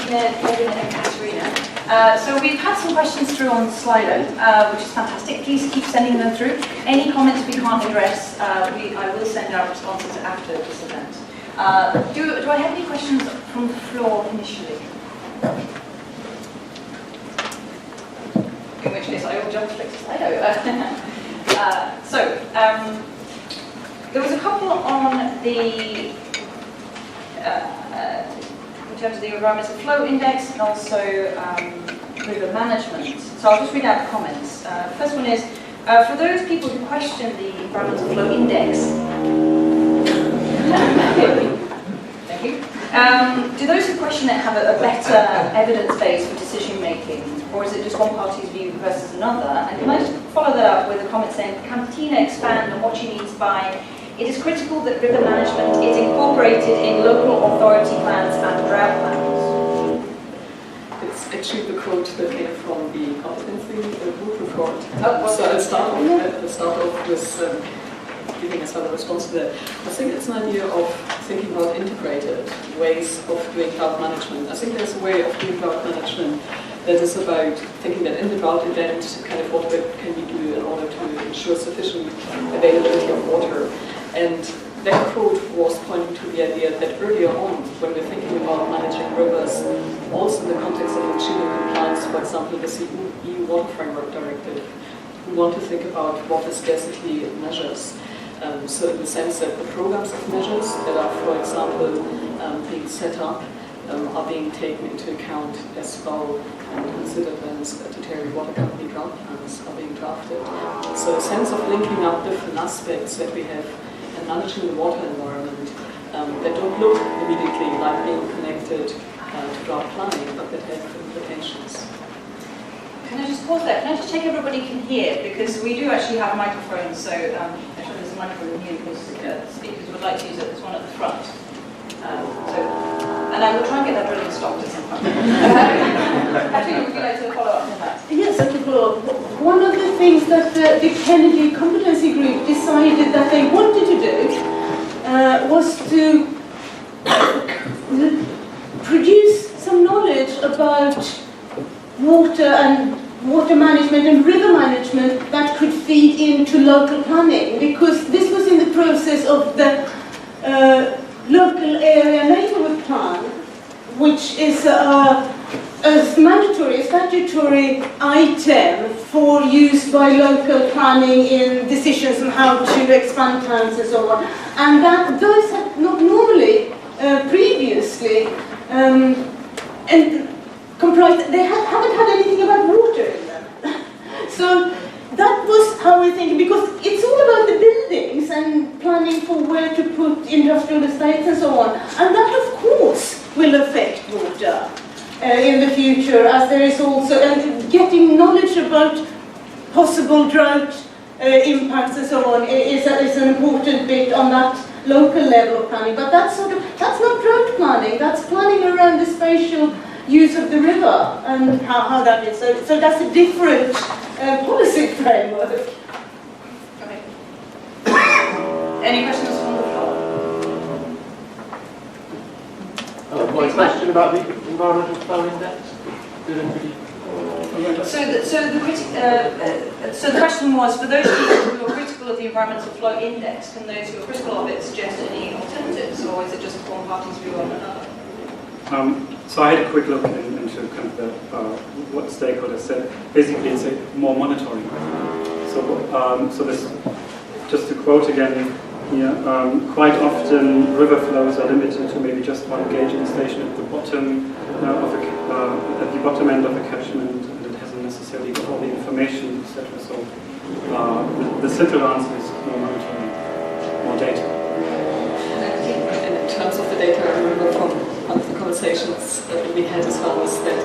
Regina, Kevin, and Katerina. So we've had some questions through on Slido, which is fantastic. Please keep sending them through. Any comments we can't address, I will send out responses after this event. Do I have any questions from the floor initially? In which case I will jump straight to Slido. There was a couple on the in terms of the environmental flow index and also river management. So I'll just read out the comments. First one is, for those people who question the environmental flow index, thank you. Do those who question it have a better evidence base for decision making, or is it just one party's view versus another? And can I just follow that up with a comment saying, can Tina expand on what she means by it is critical that river management is incorporated in local authority plans and drought plans? It's actually the quote that came from the competency group report. Oh, so I'll start off with giving us a response to that. I think it's an idea of thinking about integrated ways of doing drought management. I think there's a way of doing drought management that is about thinking that in the drought event, kind of what can we do in order to ensure sufficient availability of water. And that quote was pointing to the idea that earlier on, when we're thinking about managing rivers, also in the context of achieving compliance, for example, with the EU Water Framework Directive, we want to think about water scarcity measures. So in the sense that the programs of measures that are, for example, being set up are being taken into account as well and considered when statutory water company drought plans are being drafted. So a sense of linking up different aspects that we have in managing the water environment that don't look immediately like being connected to drought planning, but that have implications. Can I just pause there? Can I just check everybody can hear? Because we do actually have microphones, so actually there's a microphone here because speakers would like to use it. There's one at the front. And I will try and get that drilling stopped at some point. Actually, would you like to follow up on that? Yes, I can follow up. One of the things that the Kennedy Competency Group decided that they wanted to do was to produce some knowledge about water and water management and river management that could feed into local planning, because this was in the process of the local area neighbourhood plan, which is a mandatory, statutory item for use by local planning in decisions on how to expand towns and so on. And that those have not normally previously and comprised, they haven't had anything about water in them. So that was how we think, because it's all about the buildings and planning for where to put industrial estates and so on. And that, of course, will affect water in the future, as there is also, and getting knowledge about possible drought impacts and so on is an important bit on that local level of planning. But that's not drought planning, that's planning around the spatial use of the river and how that is. So that's a different policy framework. Okay. Any questions from the floor? One question about the environmental flow index. So the question was, for those people who are critical of the environmental flow index, can those who are critical of it suggest any alternatives, or is it just one party's view on another? So I had a quick look into kind of what stakeholders said. Basically, it's more monitoring. So this, just to quote again here, quite often river flows are limited to maybe just one gauging station at the bottom at the bottom end of the catchment, and it hasn't necessarily got all the information, etc. So the simple answer is more monitoring, more data. And in terms of the data, I remember from one of the conversations that we had as well was that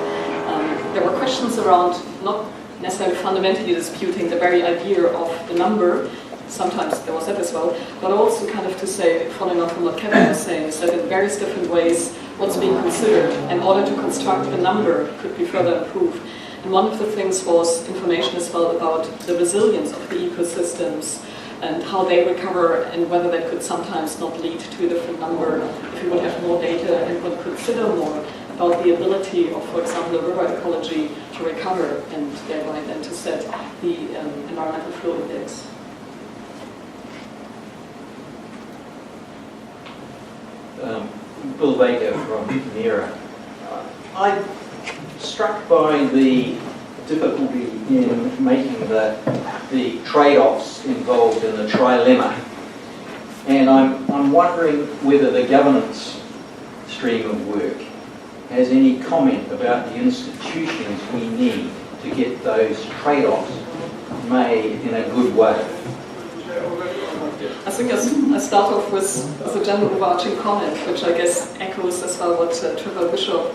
there were questions around not necessarily fundamentally disputing the very idea of the number. Sometimes there was that as well, but also kind of to say, following up from what Kevin was saying, is that in various different ways what's being considered in order to construct a number could be further improved. And one of the things was information as well about the resilience of the ecosystems and how they recover, and whether that could sometimes not lead to a different number if we would have more data and would consider more about the ability of, for example, the river ecology to recover and thereby then to set the environmental flow index. Bill Baker from NERA. I'm struck by the difficulty in making the trade-offs involved in the trilemma. And I'm wondering whether the governance stream of work has any comment about the institutions we need to get those trade-offs made in a good way. I think I start off with a general overarching comment, which I guess echoes as well what Trevor Bishop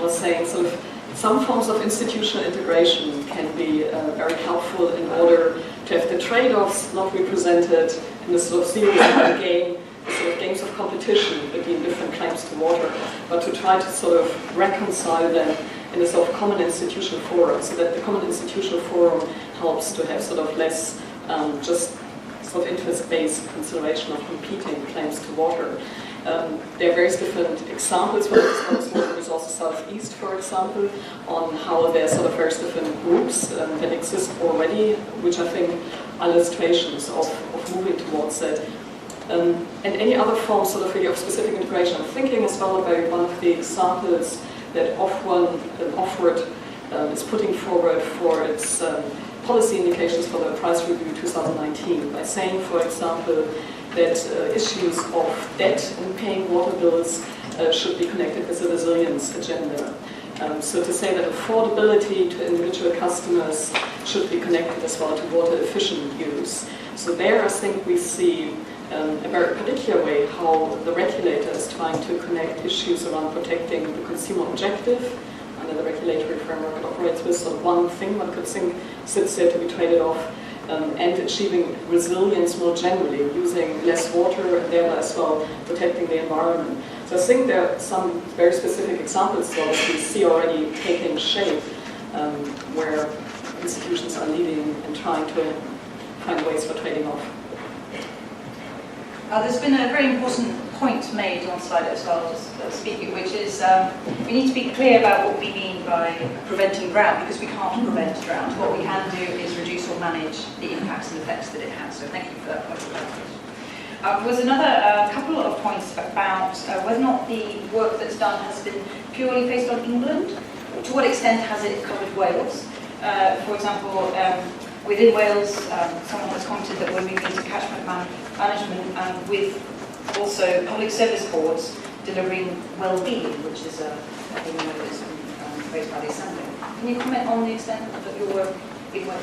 was saying. So some forms of institutional integration can be very helpful in order to have the trade-offs not represented in a sort of series of game, sort of games of competition between different claims to water, but to try to sort of reconcile them in a sort of common institutional forum, so that the common institutional forum helps to have sort of less just sort of interest-based consideration of competing claims to water. There are various different examples, whether it's Water Resources Southeast, for example, on how there are sort of various different groups that exist already, which I think are illustrations of moving towards that. And any other form sort of really of specific integration. I'm thinking as well about one of the examples that Ofwat is putting forward for its policy indications for the price review 2019 by saying, for example, that issues of debt and paying water bills should be connected with the resilience agenda. So to say that affordability to individual customers should be connected as well to water efficient use. So there I think we see a very particular way how the regulator is trying to connect issues around protecting the consumer objective under the regulatory framework it operates with. So one thing one could think sits there to be traded off, and achieving resilience more generally, using less water and thereby as well protecting the environment. So I think there are some very specific examples that we see already taking shape, where institutions are leading and trying to find ways for trading off. There's been a very important point made on Slido as well, just speaking, which is we need to be clear about what we mean by preventing drought, because we can't prevent drought. What we can do is reduce or manage the impacts and effects that it has. So thank you for that point of clarification. There was another couple of points about whether or not the work that's done has been purely based on England. To what extent has it covered Wales? For example, within Wales, someone has commented that we're moving to catchment management with also public service boards delivering well-being, which is a thing that is raised by the Assembly. Can you comment on the extent of your work in Wales?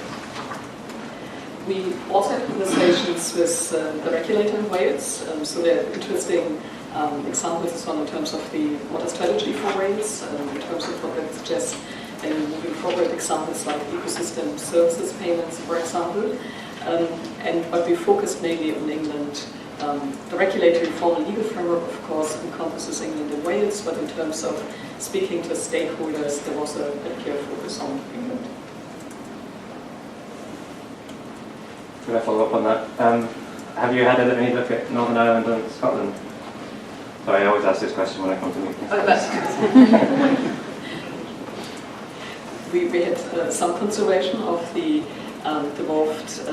We also have conversations with the regulator in Wales, so there are interesting examples as well in terms of the water strategy for Wales, in terms of what that suggests, and moving forward examples like ecosystem services payments, for example. But we focused mainly on England. The regulatory formal legal framework, of course, encompasses England and Wales, but in terms of speaking to stakeholders, there was a clear focus on England. Could I follow up on that? Have you had any look at Northern Ireland and Scotland? Sorry, I always ask this question when I come to meetings. We had some consideration of the devolved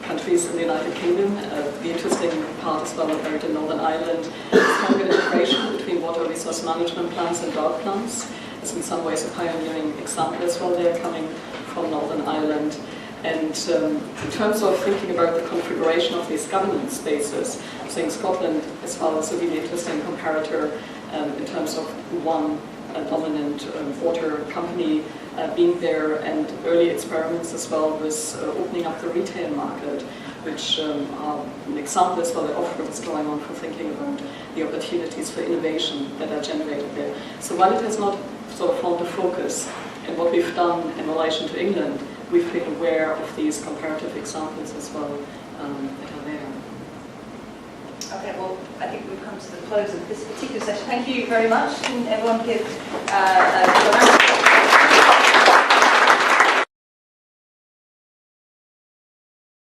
countries in the United Kingdom. The interesting part as well about in Northern Ireland is kind of an integration between water resource management plans and drought plans. It's in some ways a pioneering example as well there coming from Northern Ireland. And in terms of thinking about the configuration of these governance spaces, I think Scotland as well is a really interesting comparator in terms of one dominant water company being there, and early experiments as well with opening up the retail market, which are an example as well that Ofwat is drawing on for thinking about the opportunities for innovation that are generated there. So while it has not sort of formed a focus in what we've done in relation to England, we've been aware of these comparative examples as well that are there. Okay, well, I think we've come to the close of this particular session. Thank you very much. Can everyone give a round of applause?